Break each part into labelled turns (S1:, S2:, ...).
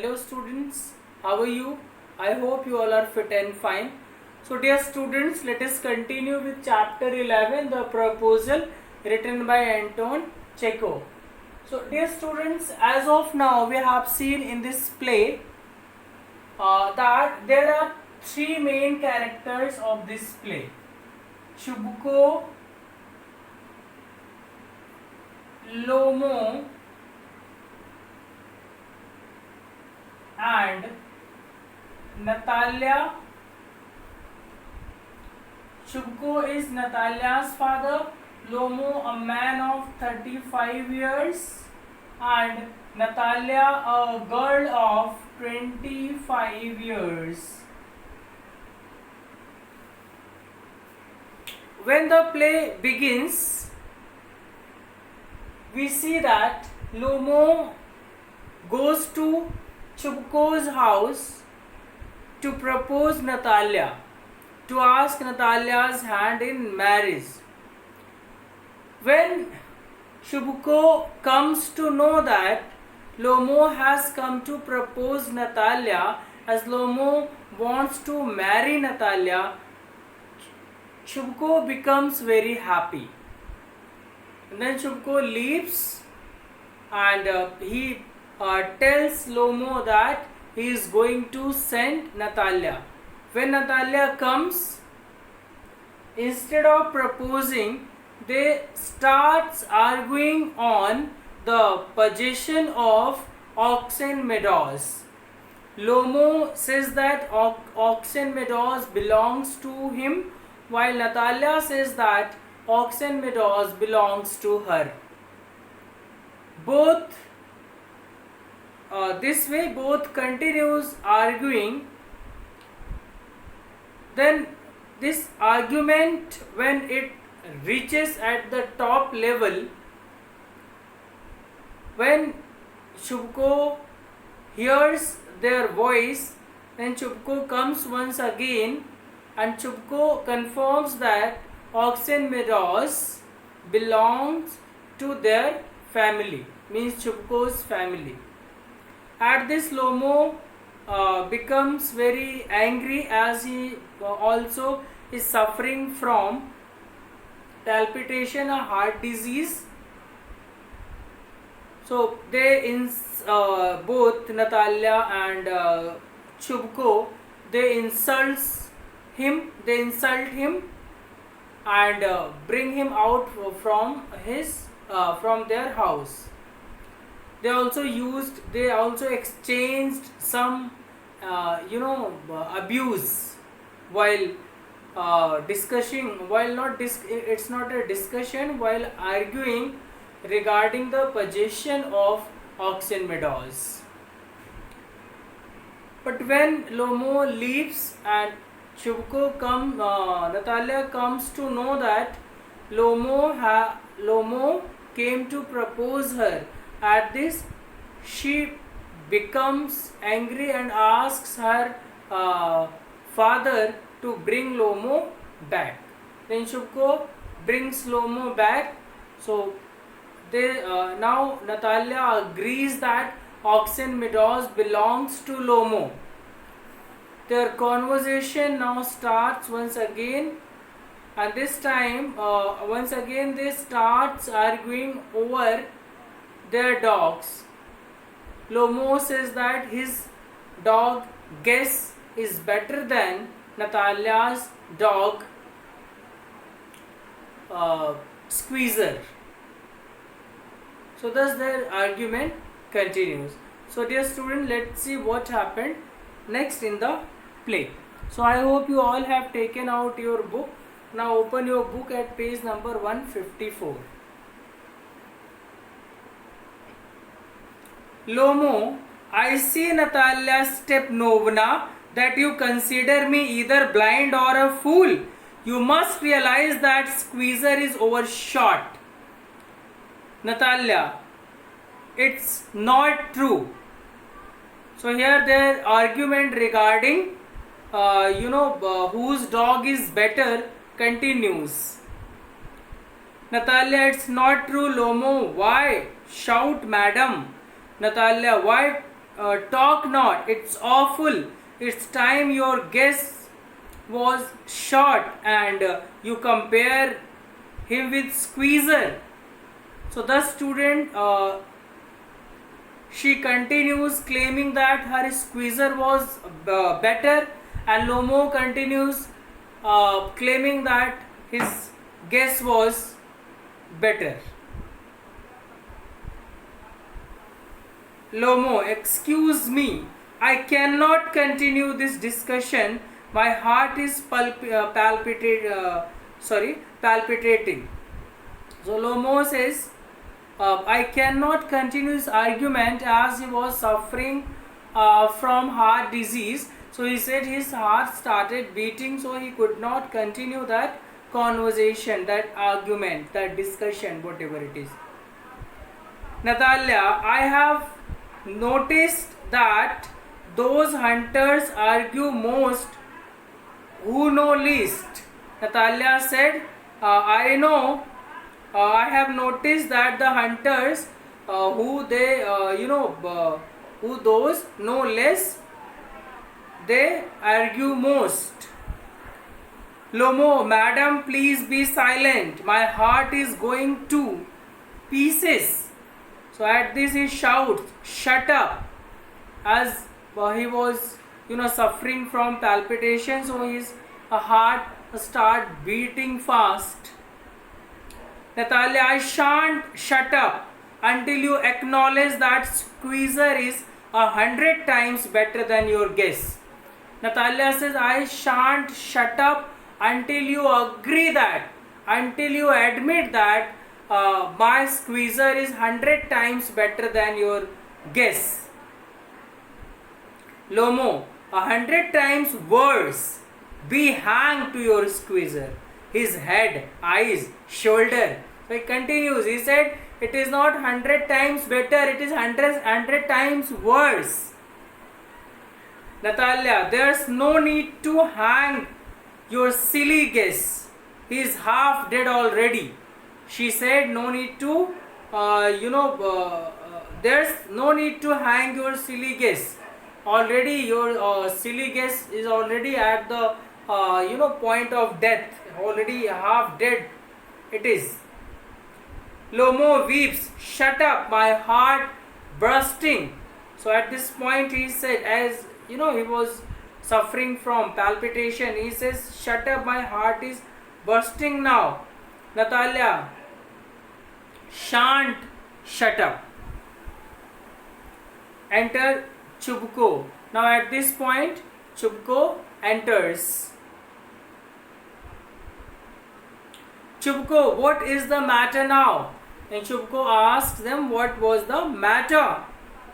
S1: Hello students, how are you? I hope you all are fit and fine. So dear students, let us continue with chapter 11, the proposal written by Anton Chekhov. So dear students, as of now we have seen in this play that there are three main characters of this play. Shubko, Lomo and Natalia. Shubko is Natalia's father, Lomo a man of 35 years and Natalia a girl of 25 years. When the play begins, we see that Lomo goes to Shubko's house to propose Natalia, to ask Natalia's hand in marriage. When Shubko comes to know that Lomo has come to propose Natalia, as Lomo wants to marry Natalia, Shubko becomes very happy. And then Shubko leaves and he tells Lomo that he is going to send Natalia. When Natalia comes, instead of proposing, they start arguing on the possession of Oxen Meadows. Lomo says that Oxen Meadows belongs to him, while Natalia says that Oxen Meadows belongs to her. This way both continues arguing. Then this argument, when it reaches at the top level, when Shubko hears their voice, then Shubko comes once again and Shubko confirms that Oxen Meadows belongs to their family, means Shubko's family. At this, Lomo becomes very angry, as he also is suffering from palpitation, a heart disease. So they both Natalia and Shubko, they insult him and bring him out from their house. They also exchanged some abuse while discussing, it's not a discussion, while arguing regarding the possession of Oxen Meadows. But when Lomo leaves and Natalia comes to know that Lomo came to propose her. At this, she becomes angry and asks her father to bring Lomo back. Then Shubko brings Lomo back. So now Natalia agrees that Oxen Meadows belongs to Lomo. Their conversation now starts once again, and this time once again they start arguing over their dogs. Lomo says that his dog Guess is better than Natalia's dog Squeezer. So thus their argument continues. So dear student, let's see what happened next in the play. So I hope you all have taken out your book. Now open your book at page number 154. Lomo, I see Natalia Stepanovna that you consider me either blind or a fool. You must realize that Squeezer is overshot. Natalia, it's not true. So here their argument regarding whose dog is better continues. Natalia, it's not true. Lomo, why? Shout, madam. Natalia, why talk not, it's awful. It's time your guess was short, and you compare him with Squeezer. So the student, she continues claiming that her Squeezer was better, and Lomo continues claiming that his guess was better. Lomo, excuse me, I cannot continue this discussion. My heart is palpitating. So Lomo says, I cannot continue this argument as he was suffering from heart disease. So he said his heart started beating, so he could not continue that conversation, that argument, that discussion, whatever it is. Natalia, I have noticed that those hunters argue most who know least. Natalia said, I know, I have noticed that the hunters who those know less, they argue most. Lomo, madam, please be silent. My heart is going to pieces. So at this he shouts, shut up, as he was suffering from palpitation, so his heart start beating fast. Natalia, I shan't shut up until you acknowledge that Squeezer is 100 times better than your guess. Natalia says, I shan't shut up until you agree that, until you admit that my Squeezer is 100 times better than your guess. Lomo, 100 times worse. Be hanged to your Squeezer. His head, eyes, shoulder. So he continues. He said, it is not 100 times better, it is 100 times worse. Natalia, there's no need to hang your silly guess. He is half dead already. She said, no need to, there's no need to hang your silly guess. Already your silly guess is already at the, point of death. Already half dead it is. Lomo weeps, shut up, my heart bursting. So at this point he said, as he was suffering from palpitation, he says, shut up, my heart is bursting now. Natalia, shan't shut up. Enter Chubko. Now at this point Chubko enters. Chubko, what is the matter now? And Chubko asks them what was the matter.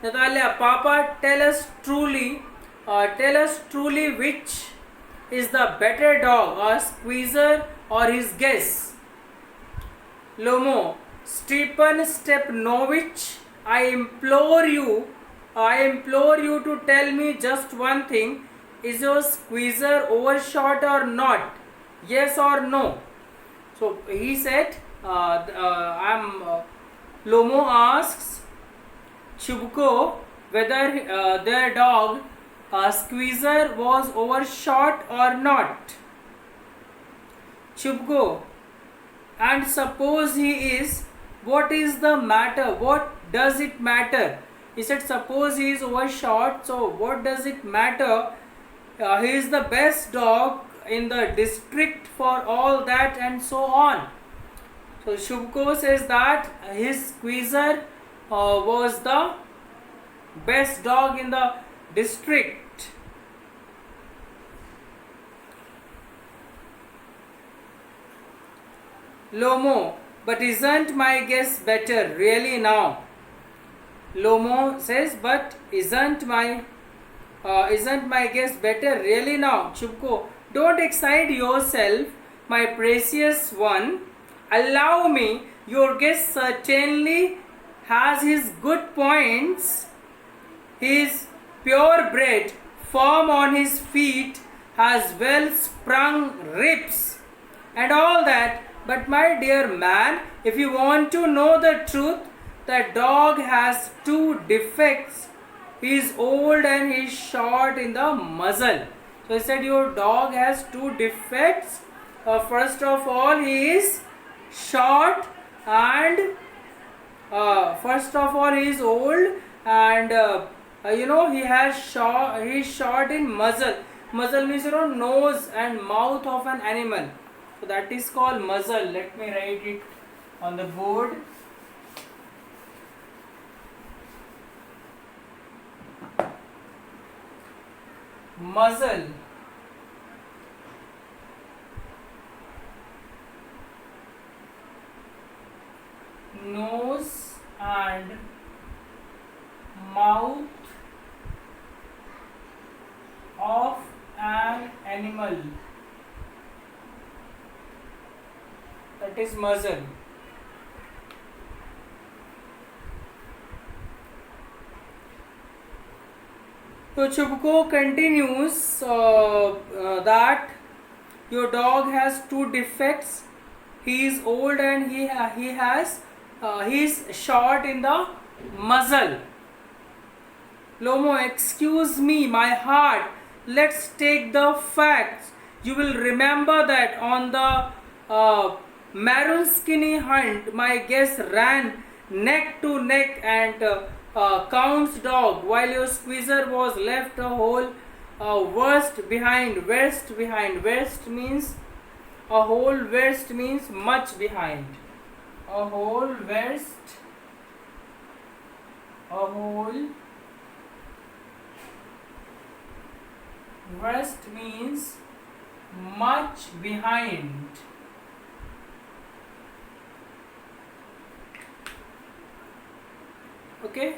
S1: Natalia, Papa, tell us truly which is the better dog, or Squeezer or his guess. Lomo, Stephen Stepnovich, I implore you to tell me just one thing. Is your Squeezer overshot or not? Yes or no? So he said, Lomo asks Chubko whether their dog Squeezer was overshot or not. Chubko, and suppose he is, what is the matter? What does it matter? He said, suppose he is overshot, so what does it matter? He is the best dog in the district for all that, and so on. So Shubko says that his Squeezer was the best dog in the district. Lomo, but isn't my guess better really now? Lomo says, but isn't my guess better really now? Chubko, don't excite yourself, my precious one. Allow me, your guess certainly has his good points. He is purebred, firm on his feet, has well sprung ribs, and all that. But my dear man, if you want to know the truth, the dog has two defects he is old and he is short in the muzzle. So he said your dog has two defects. First of all, he is short, and first of all he is old, and he has short. He is short in muzzle. Muzzle means nose and mouth of an animal. So that is called muzzle. Let me write it on the board. Muzzle. Nose and mouth of an animal. That is muzzle. So Chubko continues that your dog has two defects. He is old and he is short in the muzzle. Lomo, excuse me, my heart. Let's take the facts. You will remember that on the maroon skinny hunt, my guest ran neck to neck and Count's dog, while your squeezer was left a whole worst behind. Worst means a whole, worst means much behind. A whole worst, a whole worst means much behind. Okay.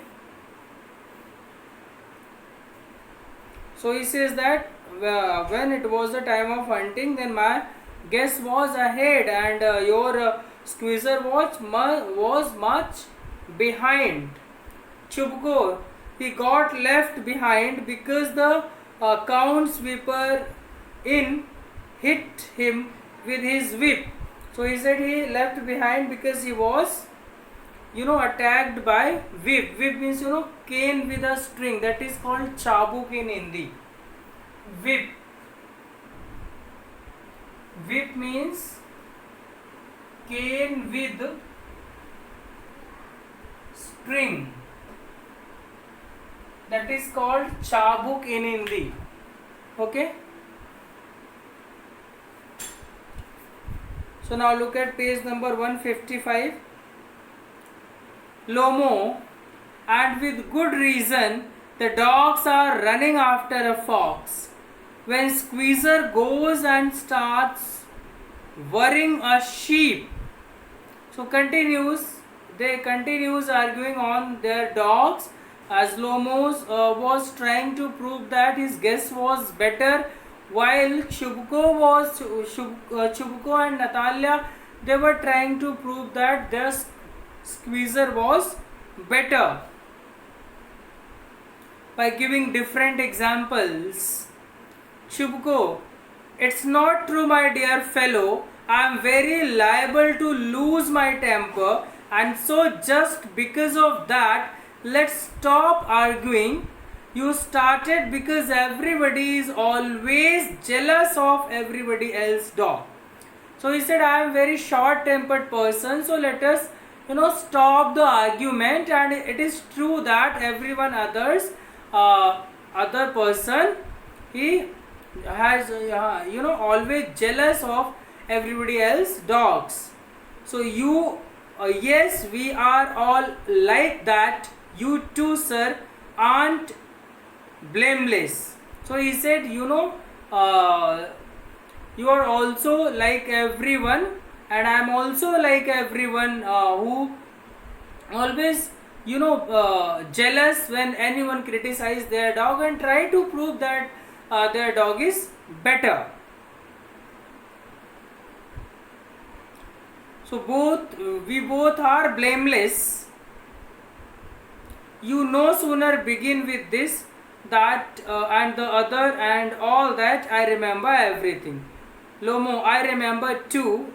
S1: So he says that when it was the time of hunting, then my guess was ahead and your squeezer was much behind. Chubko, he got left behind because the count sweeper in hit him with his whip. So he said he left behind because he was attacked by whip. Whip means cane with a string. That is called chabuk in Hindi. Whip. Whip means cane with string. That is called chabuk in Hindi. Okay. So now look at page number 155. Lomo, and with good reason, the dogs are running after a fox. When Squeezer goes and starts worrying a sheep, so they continues arguing on their dogs, as Lomos was trying to prove that his guess was better, while Chubko and Natalia, they were trying to prove that their Squeezer was better by giving different examples. Chubko, it's not true, my dear fellow. I am very liable to lose my temper, and so just because of that, let's stop arguing. You started because everybody is always jealous of everybody else's dog. So he said, I am very short-tempered person, so let us stop the argument. And it is true that everyone other person, he has always jealous of everybody else dogs. So you yes, we are all like that. You too, sir, aren't blameless. So he said, you are also like everyone, and I am also like everyone who always jealous when anyone criticize their dog and try to prove that their dog is better. So we both are blameless. You no sooner begin with this, that and the other and all that, I remember everything. Lomo, I remember too.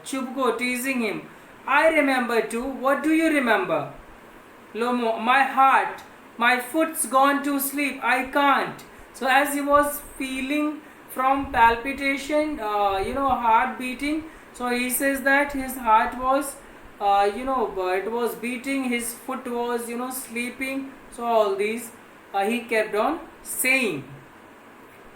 S1: Chubko teasing him. I remember too. What do you remember? Lomo, my heart. My foot's gone to sleep. I can't. So as he was feeling from palpitation, heart beating. So he says that his heart was, it was beating. His foot was, sleeping. So all these he kept on saying.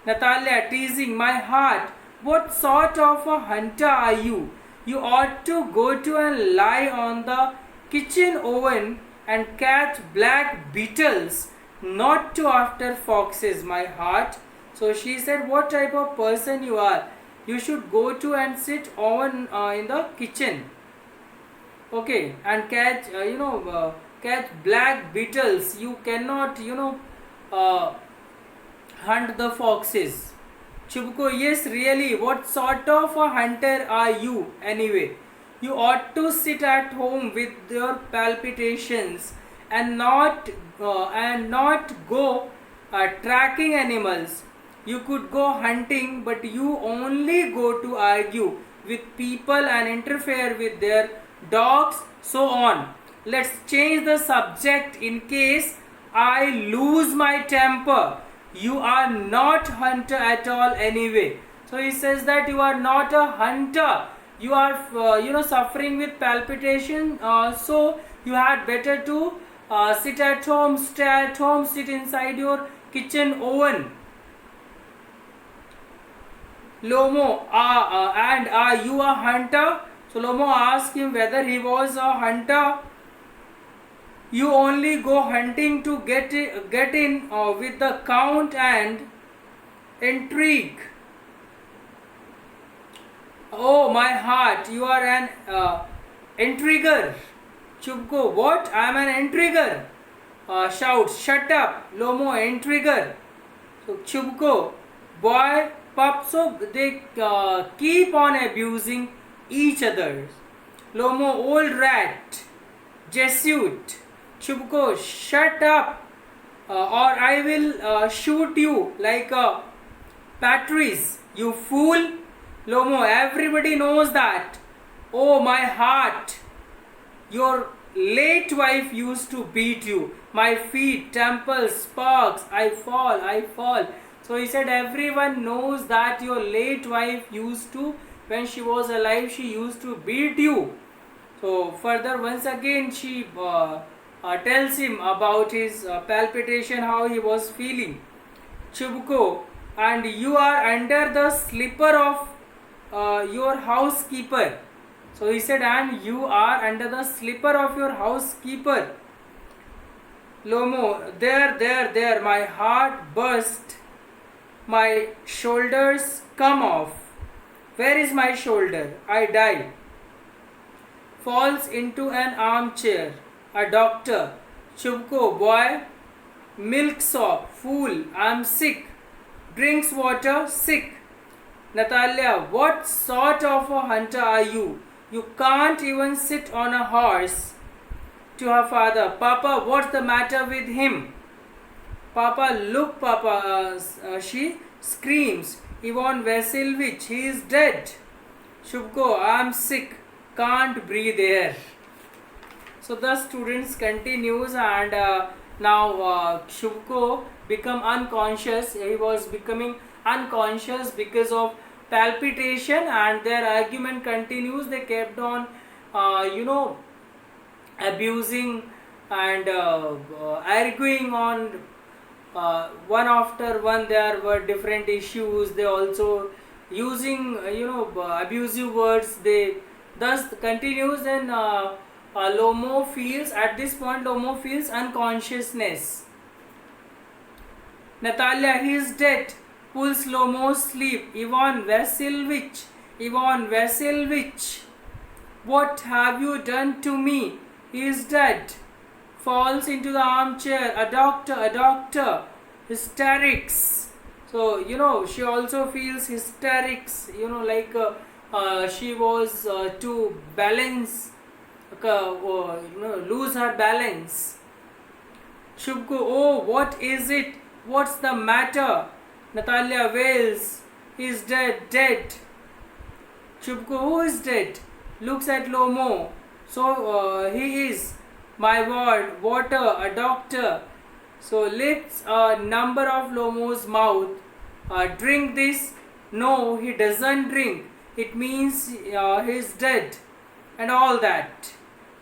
S1: Natalia teasing, my heart, what sort of a hunter are you? You ought to go to and lie on the kitchen oven and catch black beetles, not to after foxes, my heart. So she said, what type of person you are? You should go to and sit on in the kitchen, okay, and catch, catch black beetles. You cannot, hunt the foxes. Chubko, yes, really, what sort of a hunter are you anyway? You ought to sit at home with your palpitations and not go tracking animals. You could go hunting, but you only go to argue with people and interfere with their dogs, so on. Let's change the subject in case I lose my temper. You are not hunter at all anyway. So he says that you are not a hunter. You are suffering with palpitation. So you had better to sit at home, stay at home, sit inside your kitchen oven. Lomo, and are you a hunter? So Lomo asked him whether he was a hunter. You only go hunting to get in with the count and intrigue. Oh, my heart, you are an intriguer. Chubko, what? I am an intriguer. Shouts, shut up, Lomo, intriguer. So Chubko, boy, pup, so they keep on abusing each other. Lomo, old rat, Jesuit. Chubko, shut up, or I will shoot you like a Patrice, you fool. Lomo, everybody knows that. Oh, my heart, your late wife used to beat you. My feet, temples, sparks, I fall, I fall. So he said, everyone knows that your late wife used to, when she was alive, she used to beat you. So further, once again, she tells him about his palpitation, how he was feeling. Chubko, and you are under the slipper of your housekeeper. So he said, and you are under the slipper of your housekeeper. Lomo, there, my heart burst. My shoulders come off. Where is my shoulder? I die. Falls into an armchair. A doctor. Chubko, boy. Milksop, fool, I am sick. Drinks water, sick. Natalia, what sort of a hunter are you? You can't even sit on a horse. To her father, Papa, what's the matter with him? Papa, look, Papa, she screams. Ivan Vasilievich, he is dead. Shubko, I am sick, can't breathe air. So the students continues, and now Shubko become unconscious. He was becoming unconscious because of palpitation, and their argument continues. They kept on abusing and arguing on one after one. There were different issues. They also using abusive words. They thus continues, and Lomo feels, at this point Lomo feels unconsciousness. Natalia, he is dead. Pulls Lomo's sleep. Ivan Vasilievich, what have you done to me? He is dead. Falls into the armchair. A doctor. Hysterics. So, she also feels hysterics, she was to balance, lose her balance. Shubko, oh, what is it? What's the matter? Natalia wails. He is dead. Shubko, who is dead? Looks at Lomo. So he is, my word, water, a doctor. So lifts a number of Lomo's mouth. Drink this. No, he doesn't drink. It means he's dead. And all that.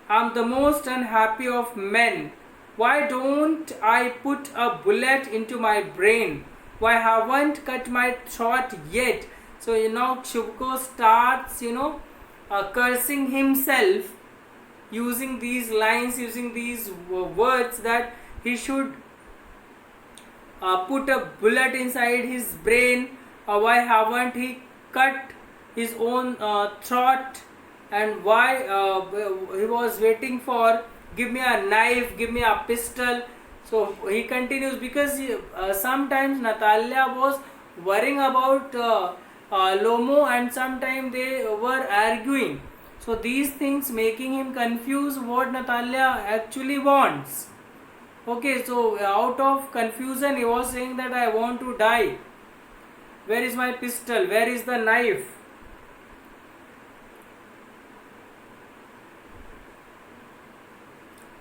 S1: I'm the most unhappy of men. Why don't I put a bullet into my brain? Why haven't cut my throat yet? So Shubko starts cursing himself, using these lines, using these words, that he should put a bullet inside his brain. Why haven't he cut his own throat? And why he was waiting for, give me a knife, give me a pistol. So he continues, because sometimes Natalia was worrying about Lomo, and sometimes they were arguing. So these things making him confuse what Natalia actually wants. Okay, so out of confusion he was saying that I want to die. Where is my pistol? Where is the knife?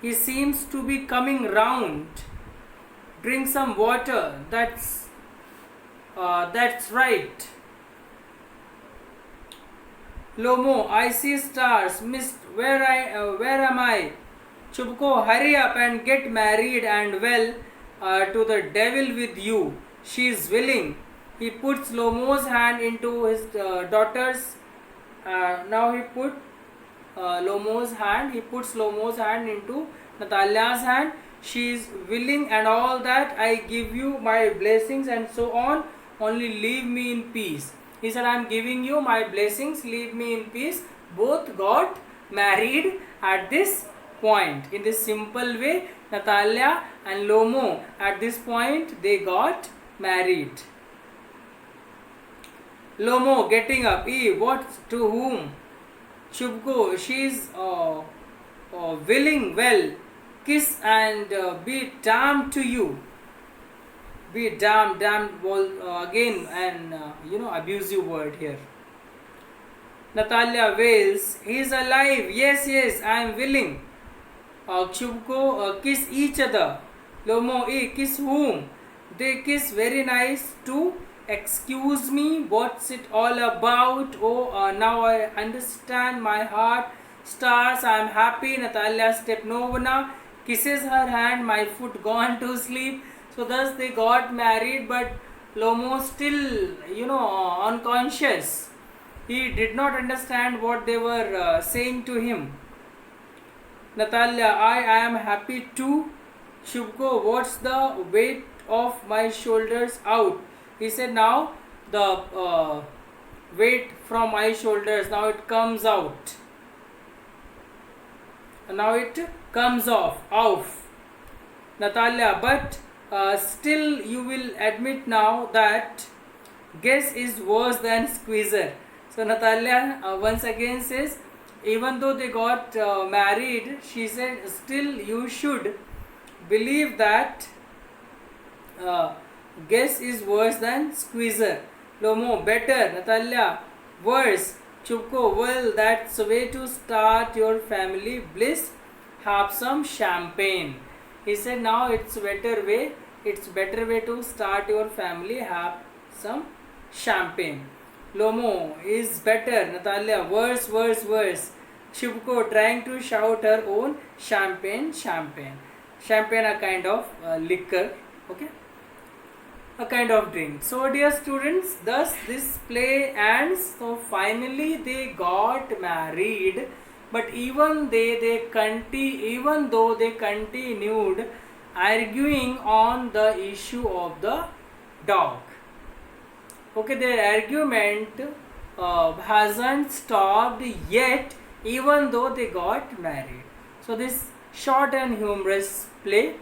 S1: He seems to be coming round. Drink some water. That's right. Lomo, I see stars. Mist, where am I? Chubko, hurry up and get married, and well, to the devil with you. She is willing. He puts Lomo's hand into his daughter's. Now he puts Lomo's hand into Natalia's hand. She is willing and all that. I give you my blessings and so on. Only leave me in peace. He said, I am giving you my blessings. Leave me in peace. Both got married at this point. In this simple way, Natalia and Lomo, at this point, they got married. Lomo getting up. What to whom? Shubko, she is willing. Well, kiss and be damned to you. Be damned again, an abusive word here. Natalia wails, he is alive. Yes, I am willing. Shubko, kiss each other. Lomo, kiss whom? They kiss very nice too. Excuse me, what's it all about? Now I understand. My heart starts. I am happy. Natalia Stepnovna kisses her hand. My foot gone to sleep. So thus they got married, but Lomo still, unconscious. He did not understand what they were saying to him. Natalia, I am happy too. Shubko, what's the weight of my shoulders out? He said, now the weight from my shoulders, now it comes out. Now it comes off. Natalia, but still you will admit now that guess is worse than squeezer. So Natalia once again says, even though they got married, she said, still you should believe that guess is worse than squeezer. Lomo, better. Natalia, worse. Chubko, well, that's a way to start your family bliss. Have some champagne. He said, now it's better way to start your family. Have some champagne. Lomo is better. Natalia, worse. Shubko trying to shout her own champagne. Champagne, a kind of liquor. Okay, a kind of drink. So dear students, thus this play ends. So finally they got married, but even though they continued arguing on the issue of the dog. Okay, their argument hasn't stopped yet, even though they got married. So this short and humorous play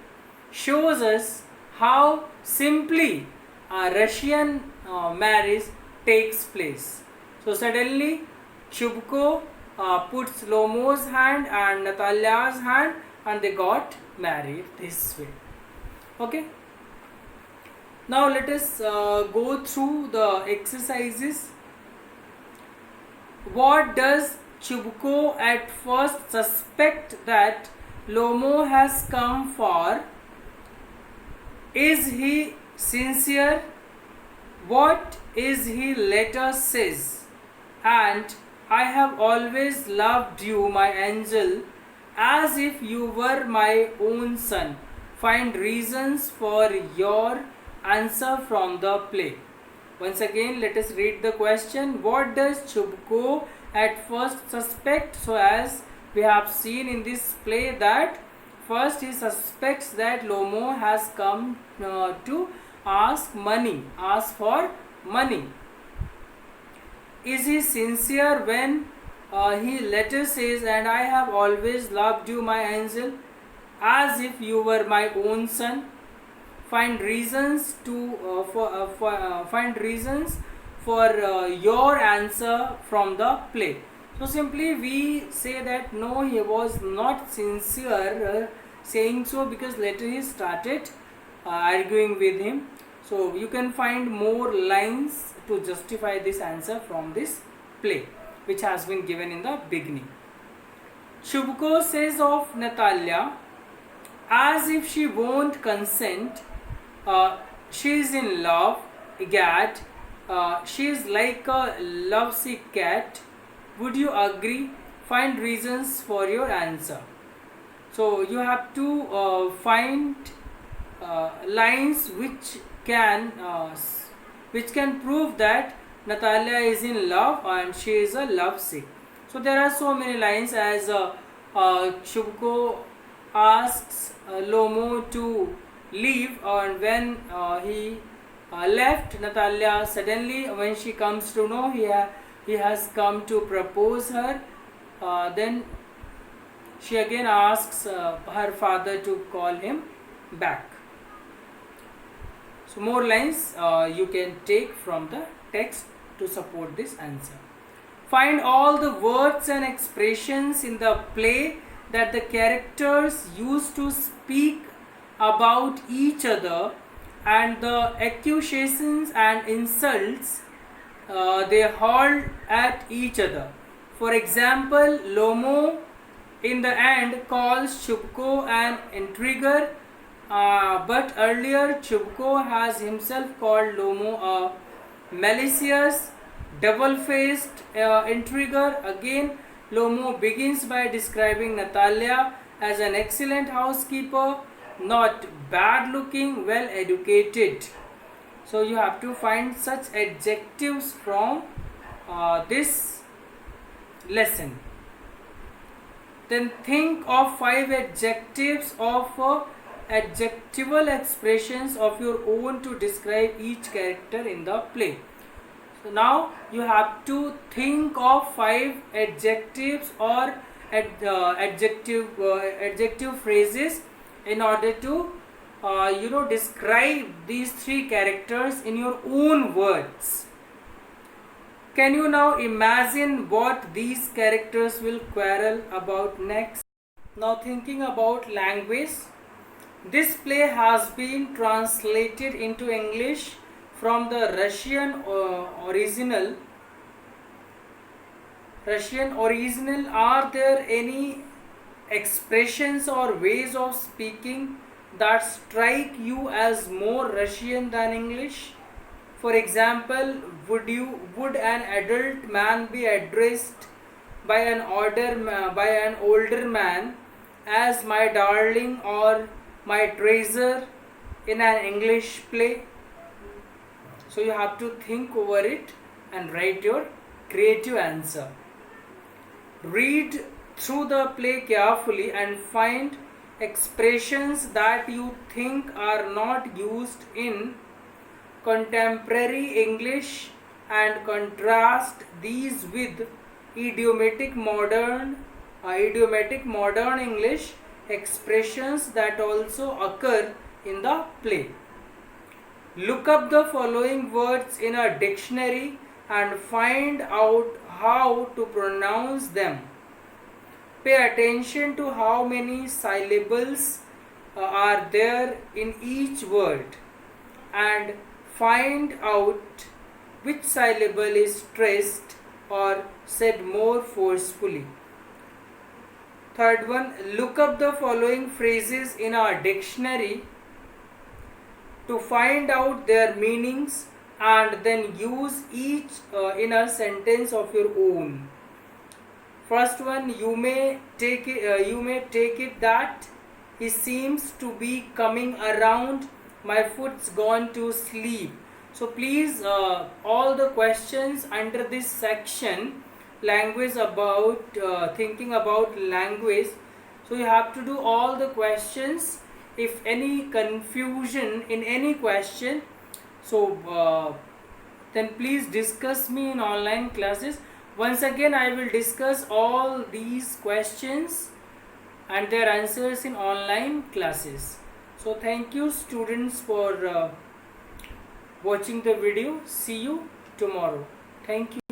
S1: shows us how simply a Russian marriage takes place. So suddenly Shubko puts Lomo's hand and Natalia's hand, and they got married this way. Okay. Now let us go through the exercises. What does Chubko at first suspect that Lomo has come for? Is he sincere? What is he letter says? And I have always loved you, my angel, as if you were my own son. Find reasons for your answer from the play. Once again, let us read the question. What does Chubko at first suspect? So, as we have seen in this play, that first he suspects that Lomo has come to ask for money. Is he sincere when he later says, and I have always loved you, my angel, as if you were my own son? Find reasons for your answer from the play. So simply we say that no, he was not sincere saying so, because later he started arguing with him. So you can find more lines to justify this answer from this play, which has been given in the beginning. Shubko says of Natalia, as if she won't consent, she is in love, Gad. She is like a lovesick cat. Would you agree? Find reasons for your answer. So you have to find lines which can prove that Natalia is in love and she is a lovesick. So there are so many lines, as Shubko asks Lomo to leave, and when he left, Natalia suddenly, when she comes to know he has come to propose her, then she again asks her father to call him back. So more lines you can take from the text to support this answer. Find all the words and expressions in the play that the characters used to speak about each other, and the accusations and insults they hurled at each other. For example, Lomo in the end calls Chubko an intriguer, but earlier Chubko has himself called Lomo a malicious, double-faced intriguer. Again, Lomo begins by describing Natalia as an excellent housekeeper, not bad looking, well educated. So you have to find such adjectives from this lesson. Then think of 5 adjectives of adjectival expressions of your own to describe each character in the play. So now you have to think of 5 adjectives or adjective phrases in order to describe these 3 characters in your own words. Can you now imagine what these characters will quarrel about next? Now thinking about language, this play has been translated into English from the Russian original. Are there any expressions or ways of speaking that strike you as more Russian than English? For example, would an adult man be addressed by an older man as my darling or my treasure in an English play? So you have to think over it and write your creative answer. Read through the play carefully and find expressions that you think are not used in contemporary English and contrast these with idiomatic modern English expressions that also occur in the play. Look up the following words in a dictionary and find out how to pronounce them. Pay attention to how many syllables are there in each word and find out which syllable is stressed or said more forcefully. Third one, look up the following phrases in our dictionary to find out their meanings and then use each in a sentence of your own. First one, you may take it that he seems to be coming around. My foot's gone to sleep. So please, all the questions under this section, language, about thinking about language. So you have to do all the questions. If any confusion in any question, so then please discuss me in online classes. Once again, I will discuss all these questions and their answers in online classes. So thank you students for watching the video. See you tomorrow. Thank you.